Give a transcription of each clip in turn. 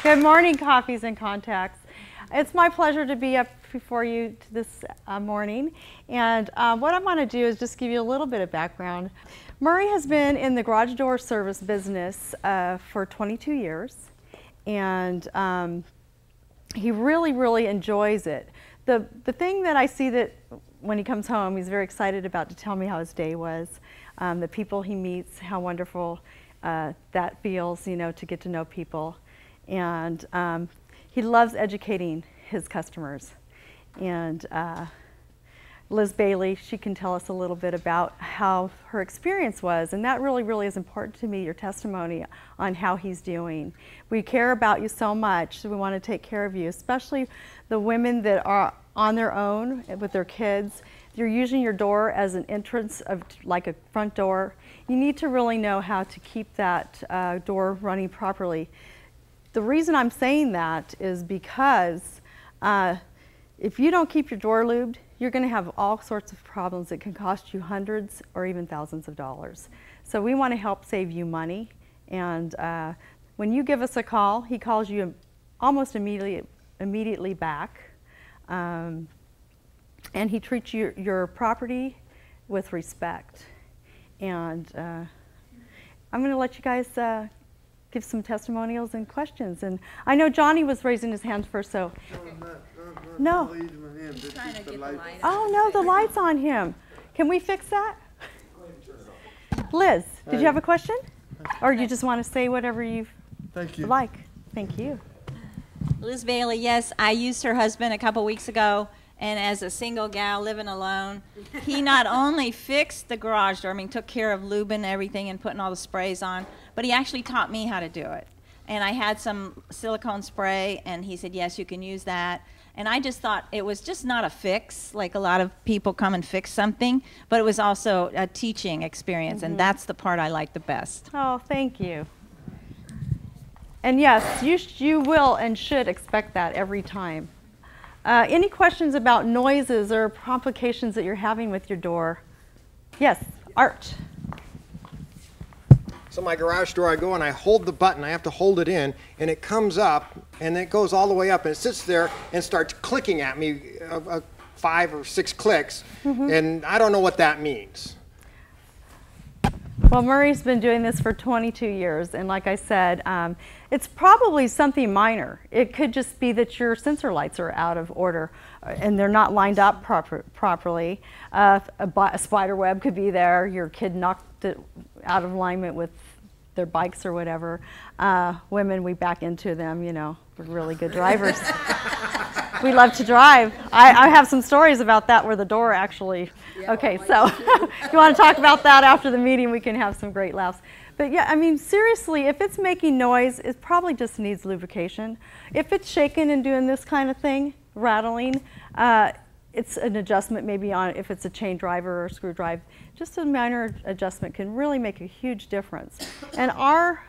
Good morning, Coffees and Contacts. It's my pleasure to be up before you this morning. And what I want to do is just give you a little bit of background. Murray has been in the garage door service business for 22 years. And he really, really enjoys it. The thing that I see that when he comes home, he's very excited about to tell me how his day was, the people he meets, how wonderful that feels, you know, to get to know people. And he loves educating his customers. And Liz Bailey, she can tell us a little bit about how her experience was, and that really, really is important to me, your testimony on how he's doing. We care about you so much, so we want to take care of you, especially the women that are on their own with their kids. You're using your door as an entrance of like a front door. You need to really know how to keep that door running properly. The reason I'm saying that is because if you don't keep your door lubed, you're going to have all sorts of problems that can cost you hundreds or even thousands of dollars. So we want to help save you money. And when you give us a call, he calls you almost immediately back. And he treats your property with respect. And I'm going to let you guys give some testimonials and questions. And I know Johnny was raising his hand first, so. No. Oh, no, the light's on him. Can we fix that? Liz, did you have a question? Or you just want to say whatever you like? Thank you. Liz Bailey, yes, I used her husband a couple weeks ago, and as a single gal living alone, he not only fixed the garage door, I mean, took care of lubing everything and putting all the sprays on, but he actually taught me how to do it. And I had some silicone spray, and he said, yes, you can use that. And I just thought it was just not a fix, like a lot of people come and fix something, but it was also a teaching experience, and that's the part I like the best. Oh, thank you. And yes, you will and should expect that every time. Any questions about noises or complications that you're having with your door? Yes, Art. So my garage door, I go and I hold the button, I have to hold it in, and it comes up, and it goes all the way up, and it sits there and starts clicking at me, 5 or 6 clicks, and I don't know what that means. Well, Murray's been doing this for 22 years, and like I said, it's probably something minor. It could just be that your sensor lights are out of order, and they're not lined up properly. A spider web could be there. Your kid knocked it out of alignment with their bikes or whatever. Women, we back into them, you know, we're really good drivers. We love to drive. I have some stories about that where the door actually, okay, so if you want to talk about that after the meeting, we can have some great laughs. But yeah, I mean, seriously, if it's making noise, it probably just needs lubrication. If it's shaking and doing this kind of thing, rattling, it's an adjustment maybe on if it's a chain driver or a screw drive. Just a minor adjustment can really make a huge difference. And our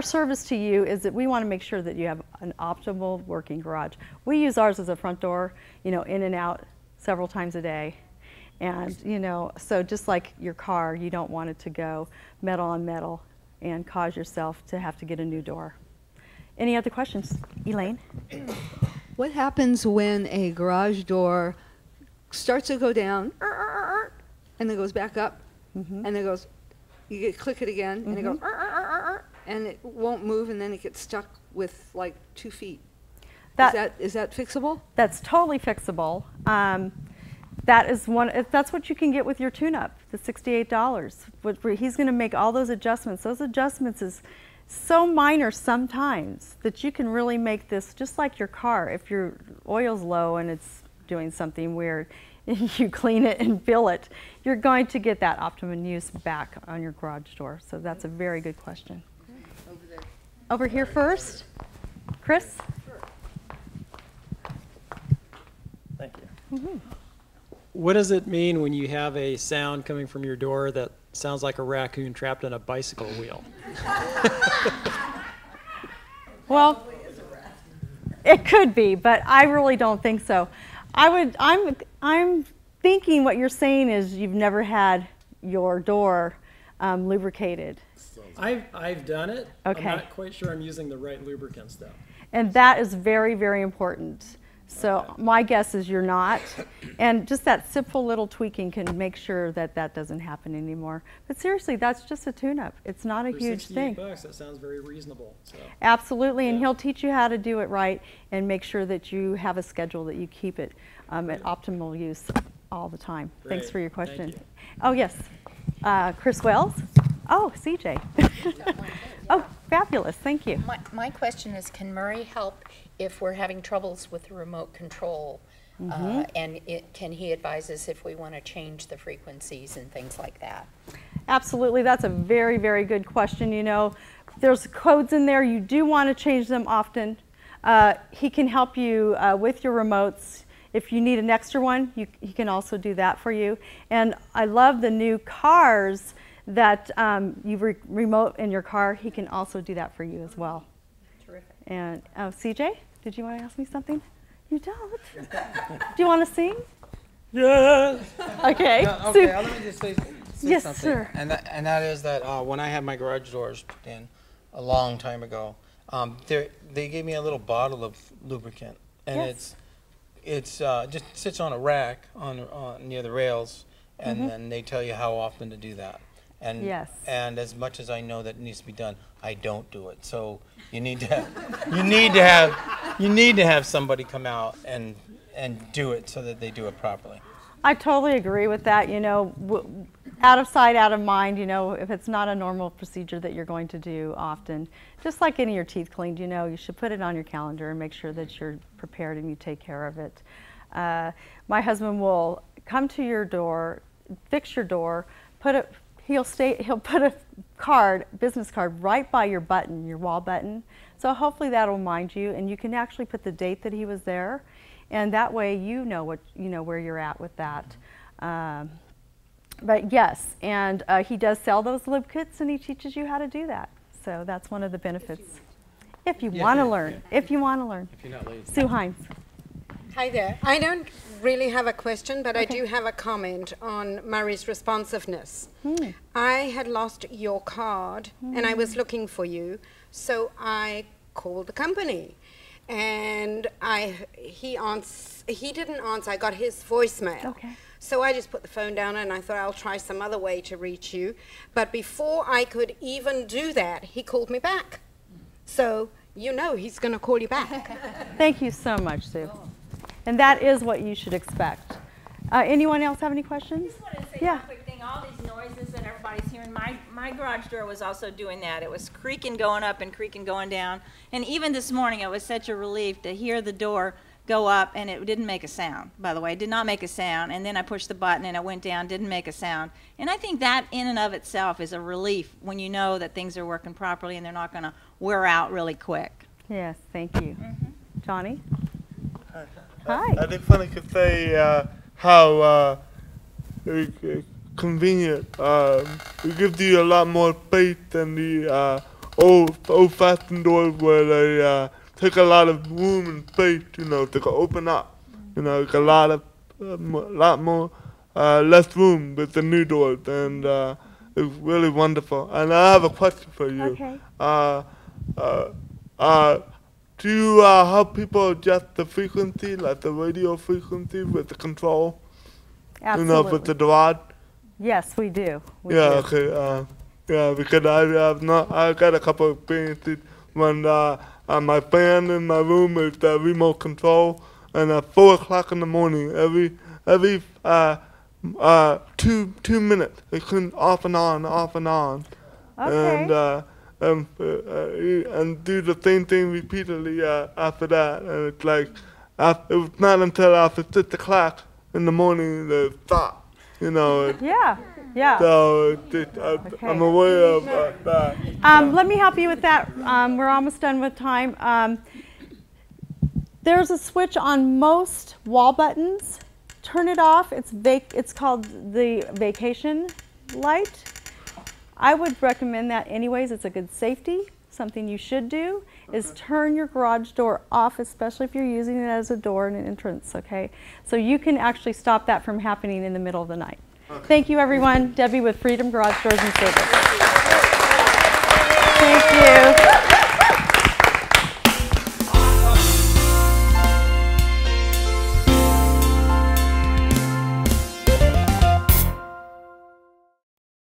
service to you is that we want to make sure that you have an optimal working garage. We use ours as a front door, you know, in and out several times a day. And, you know, so just like your car, you don't want it to go metal on metal and cause yourself to have to get a new door. Any other questions? Elaine? What happens when a garage door starts to go down and then goes back up and then goes, you click it again and it goes and it won't move and then it gets stuck with like 2 feet? Is that fixable? That's totally fixable. That's what you can get with your tune-up, the $68. He's going to make all those adjustments. Those adjustments is so minor sometimes that you can really make this just like your car. If your oil's low and it's doing something weird, you clean it and fill it, you're going to get that optimum use back on your garage door. So that's a very good question. Over there. Over here first. Chris? Thank you. What does it mean when you have a sound coming from your door that sounds like a raccoon trapped in a bicycle wheel? Well, it could be, but I really don't think so. I'm thinking what you're saying is you've never had your door lubricated. I've done it. Okay. I'm not quite sure I'm using the right lubricants though. And that is very, very important. So Okay. my guess is you're not. And just that simple little tweaking can make sure that that doesn't happen anymore. But seriously, that's just a tune-up. It's not a For huge thing. $68, that sounds very reasonable. So. Absolutely, and Yeah. he'll teach you how to do it right and make sure that you have a schedule that you keep it at optimal use all the time. Thanks Great. for your Thank question. you. Oh, yes. Chris Wells? Oh, CJ. Oh, fabulous. Thank you. My question is, can Murray help if we're having troubles with the remote control? And can he advise us if we want to change the frequencies and things like that? Absolutely. That's a very, very good question. You know, there's codes in there. You do want to change them often. He can help you with your remotes. If you need an extra one, he can also do that for you. And I love the new cars that you remote in your car. He can also do that for you as well. Terrific. And CJ, did you want to ask me something? You don't? Do you want to sing? Yeah. Okay. Okay, let me just say Yes, something. sir. And that is that when I had my garage doors put in a long time ago, they gave me a little bottle of lubricant, and Yes. it's just sits on a rack on near the rails, and then they tell you how often to do that. And Yes. and as much as I know that needs to be done, I don't do it. So you need to have somebody come out and do it so that they do it properly. I totally agree with that. You know, out of sight, out of mind, you know, if it's not a normal procedure that you're going to do often, just like getting your teeth cleaned, you know, you should put it on your calendar and make sure that you're prepared and you take care of it. My husband will come to your door, fix your door, he'll put a business card right by your button, your wall button. So hopefully that'll remind you, and you can actually put the date that he was there. And that way you know where you're at with that. But yes, and he does sell those lube kits, and he teaches you how to do that. So that's one of the benefits. If you want to learn. If you want to learn. If you're not lazy. Sue Hines. Hi there. I don't really have a question, but I do have a comment on Murray's responsiveness. I had lost your card, and I was looking for you, so I called the company. And he didn't answer. I got his voicemail. Okay. So I just put the phone down and I thought I'll try some other way to reach you. But before I could even do that, he called me back. So you know he's going to call you back. Thank you so much, Sue. And that is what you should expect. Anyone else have any questions? I just want to say Yeah. one quick thing. All these noises that everybody's hearing, my garage door was also doing that. It was creaking going up and creaking going down. And even this morning, it was such a relief to hear the door go up, and it didn't make a sound, by the way. It did not make a sound. And then I pushed the button, and it went down, didn't make a sound. And I think that in and of itself is a relief when you know that things are working properly and they're not going to wear out really quick. Yes, thank you. Johnny? Hi. I think funny could say how convenient. It gives you a lot more space than the old-fashioned doors where they take a lot of room and space. You know, to open up. You know, it's a lot more less room with the new doors, and it's really wonderful. And I have a question for you. Okay. Do you help people adjust the frequency, like the radio frequency with the control? Absolutely. You know, with the garage? Yes, we do. We Yeah, do. okay. Yeah, because I got a couple of experiences when my fan in my room is the remote control, and at 4 o'clock in the morning, every 2 minutes, it comes off and on, off and on. Okay. And do the same thing repeatedly after that. And it's like, it was not until after 6 o'clock in the morning that it stopped, you know. Yeah, yeah. So I'm aware of that. Let me help you with that. We're almost done with time. There's a switch on most wall buttons. Turn it off. It's called the vacation light. I would recommend that anyways. It's a good safety. Something you should do is turn your garage door off, especially if you're using it as a door and an entrance, okay? So you can actually stop that from happening in the middle of the night. Thank you, everyone. Debbie with Freedom Garage Doors and Service. Thank you.